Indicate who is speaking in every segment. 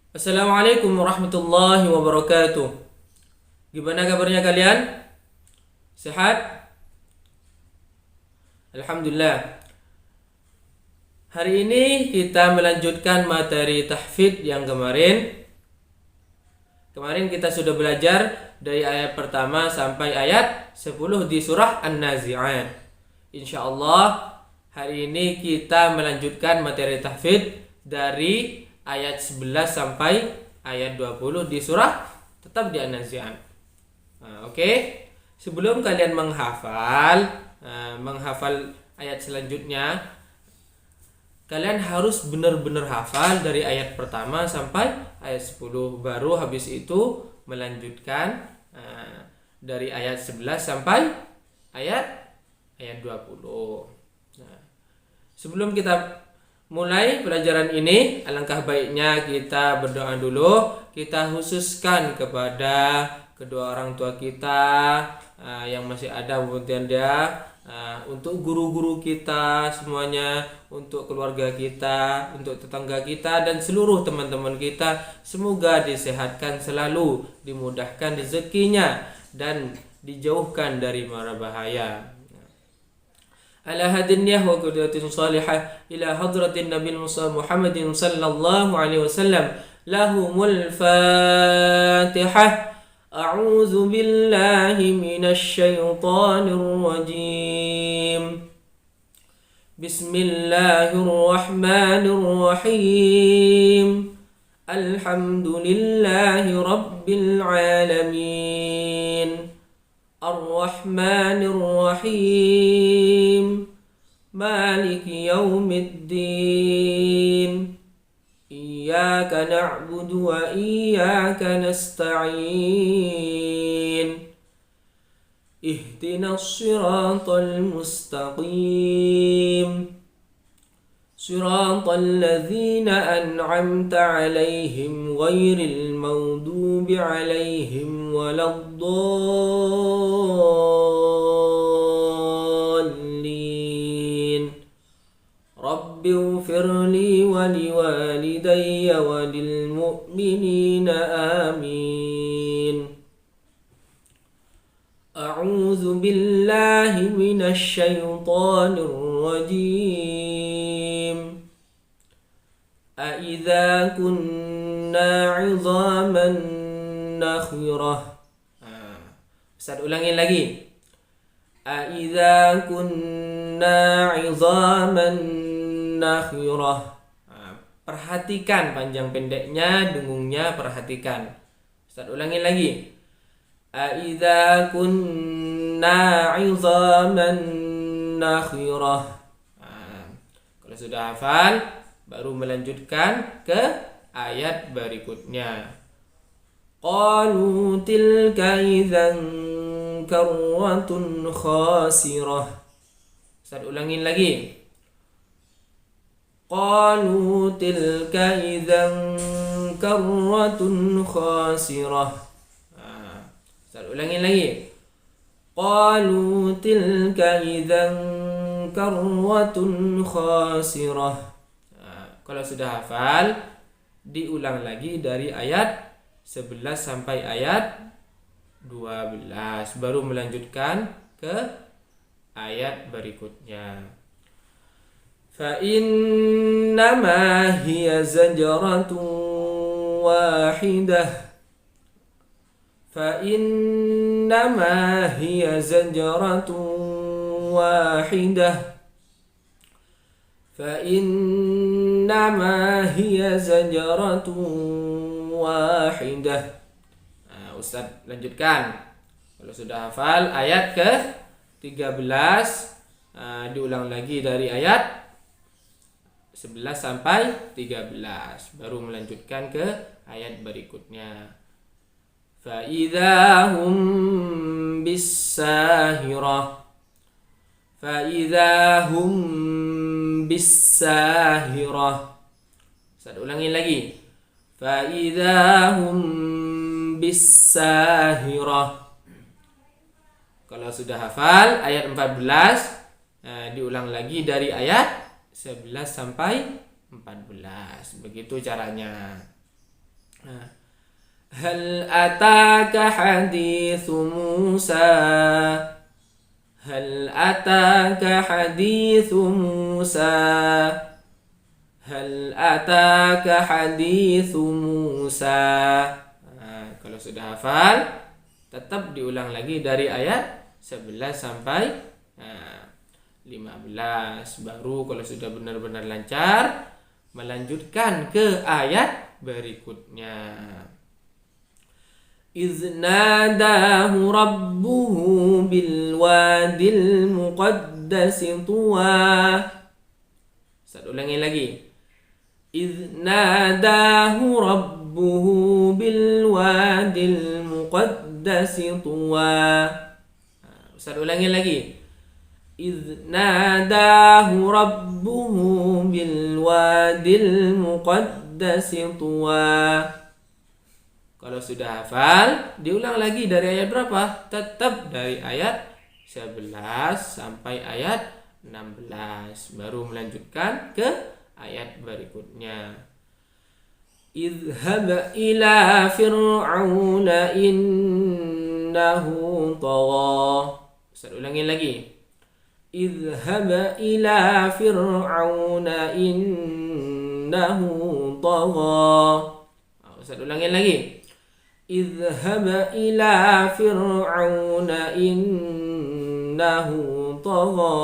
Speaker 1: Assalamualaikum warahmatullahi wabarakatuh. Gimana kabarnya kalian? Sehat? Alhamdulillah. Hari ini kita melanjutkan materi tahfidz yang kemarin. Kemarin kita sudah belajar dari ayat pertama sampai ayat 10 di surah An-Nazi'at. Insyaallah hari ini kita melanjutkan materi tahfidz dari ayat 11 sampai ayat 20 di surah tetap di An-Nazi'at. Oke. Sebelum kalian menghafal ayat selanjutnya, kalian harus benar-benar hafal dari ayat pertama sampai ayat 10. Baru habis itu melanjutkan dari ayat 11 sampai ayat 20. Nah, sebelum kita mulai pelajaran ini, alangkah baiknya kita berdoa dulu. Kita khususkan kepada kedua orang tua kita yang masih ada kemudian dia, untuk guru-guru kita semuanya, untuk keluarga kita, untuk tetangga kita dan seluruh teman-teman kita, semoga disehatkan selalu, dimudahkan rezekinya dan dijauhkan dari mara bahaya. Ala hadin wa qudwatin salihah ila hadratin nabil musa Muhammadin sallallahu alaihi wasallam lahumul fatihah. A'udzu billahi minasy syaithanir rajim. Bismillahirrahmanirrahim. Alhamdulillahi rabbil alamin. Ar-Rahmanir Rahim. Maliki yaumiddin. Iyyaka na'budu wa iyyaka nasta'in. Ihdinas siratal mustaqim. Siratal ladzina an'amta 'alaihim ghairil maghdubi 'alaihim waladdallin. Rabbighfirli wa liwalidayya wa lil mu'minina amin. A'udzu billahi minasy syaithanir rajim. A'idza kunna 'idzaman nakhirah. Ustaz ulangin lagi. A'idza kunna 'idzaman nakhirah. Perhatikan panjang pendeknya, dengungnya perhatikan. Ustaz ulangin lagi. Aidza kunna 'idzaman nakhirah. Kalau sudah hafal, baru melanjutkan ke ayat berikutnya. Qalu tilka idzan karratun khasirah. Ustaz ulangin lagi. Qalu tilka idzan karratun khasirah. Ustaz ulangin lagi. Qalu tilka idzan karratun khasirah. Kalau sudah hafal, diulang lagi dari ayat 11 sampai ayat 12, baru melanjutkan ke ayat berikutnya. Fa innama hiya zajratun wahidah. Fa innama hiya zajratun wahidah. Fa innama hiya zajratun wahidah. Ustaz lanjutkan. Kalau sudah hafal ayat ke 13, diulang lagi dari ayat 11 sampai 13, baru melanjutkan ke ayat berikutnya. Fa idza hum bis-sahirah. Fa idza hum bis-sahirah. Ustaz ulangin lagi. Fa idza hum bis-sahirah. Kalau sudah hafal ayat 14, diulang lagi dari ayat 11 sampai 14. Begitu caranya. Hal ataka hadithu Musa. Hal ataka hadithu Musa. Hal ataka hadithu Musa. Kalau sudah hafal, tetap diulang lagi dari ayat 11 sampai 15. Baru kalau sudah benar-benar lancar, melanjutkan ke ayat berikutnya. إذ ناداه ربه بالوادي المقدس طوى. Ustaz ulangi lagi. إذ ناداه ربه بالوادي المقدس طوى. Ustaz ulangi lagi. إذ ناداه ربه بالوادي المقدس طوى. Kalau sudah hafal, diulang lagi dari ayat berapa? Tetap dari ayat 11 sampai ayat 16. Baru melanjutkan ke ayat berikutnya. Idhhab ila fir'auna innahu tagha. Ustaz ulangi lagi. Idhhab ila fir'auna innahu tagha. Ustaz ulangi lagi. Idhhab ila fir'auna innahu tagha.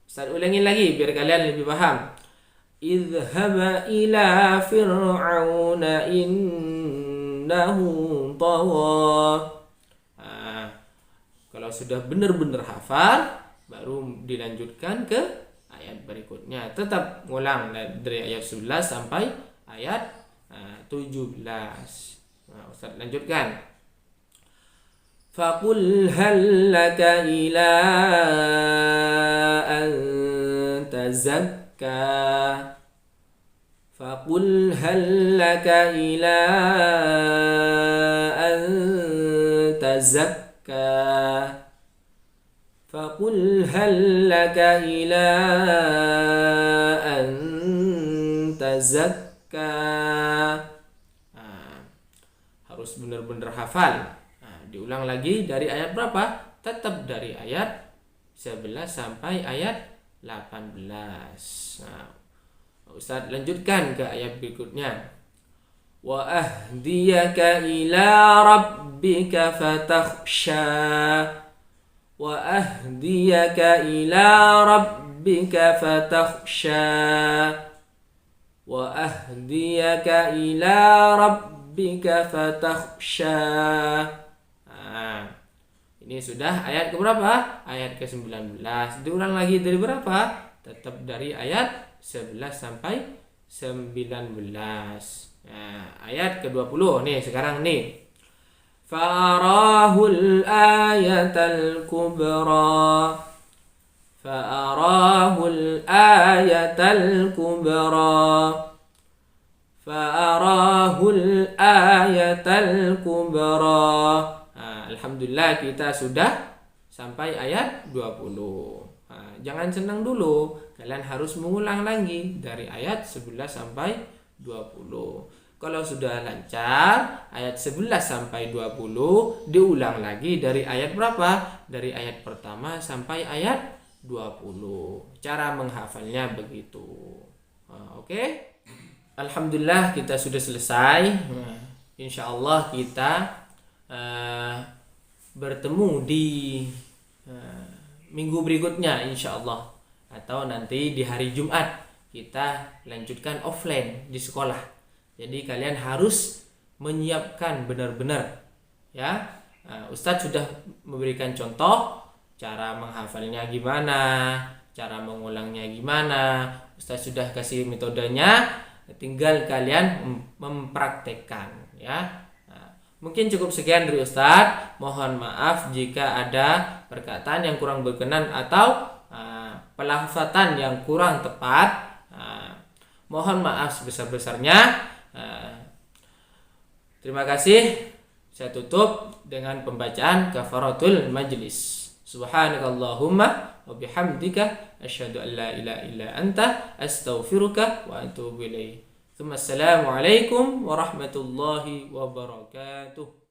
Speaker 1: Ustaz ulangi lagi biar kalian lebih paham. Idhhab ila fir'auna innahu tagha. Kalau sudah benar-benar hafal, baru dilanjutkan ke ayat berikutnya. Tetap ngulang dari ayat 11 sampai ayat 17. Ustaz lanjutkan. Faqul hal laka ila an tazakka. Faqul hal laka ila an tazakka. Faqul hal laka ila an tazakka. Harus benar-benar hafal. Diulang lagi dari ayat berapa? Tetap dari ayat 11 sampai ayat 18. Ustaz lanjutkan ke ayat berikutnya. Wa ahdiyaka ila rabbika fatakhsha. Wa ahdiyaka ila rabbika fatakhsha. Wa ahdiyaka ila rabbika fatakhsha. Ini sudah ayat keberapa? Ayat ke-19. Diulang lagi dari berapa? Tetap dari ayat 11 sampai 19. Ayat ke-20 nih sekarang nih. Fa'arahul ayatal kubra. Fa'arahul ayatal kubra. Fa'arahul ayatal kubra. Alhamdulillah kita sudah sampai ayat 20. Jangan senang dulu, kalian harus mengulang lagi dari ayat 11 sampai 20. Kalau sudah lancar ayat 11 sampai 20, diulang lagi dari ayat berapa? Dari ayat pertama sampai ayat 20. Cara menghafalnya begitu. Oke? Alhamdulillah kita sudah selesai. Insyaallah kita bertemu di minggu berikutnya insyaallah, atau nanti di hari Jumat kita lanjutkan offline di sekolah. Jadi kalian harus menyiapkan benar-benar ya. Ustadz sudah memberikan contoh cara menghafalnya gimana, cara mengulangnya gimana. Ustadz sudah kasih metodenya, tinggal kalian mempraktekkan ya. Mungkin cukup sekian dari Ustadz. Mohon maaf jika ada perkataan yang kurang berkenan atau pelafatan yang kurang tepat. Mohon maaf sebesar-besarnya. Terima kasih. Saya tutup dengan pembacaan kafaratul majlis. Subhanakallahumma wa bihamdika asyhadu an la ilaha illa anta astaghfiruka wa atubu ilaik. Assalamualaikum warahmatullahi wabarakatuh.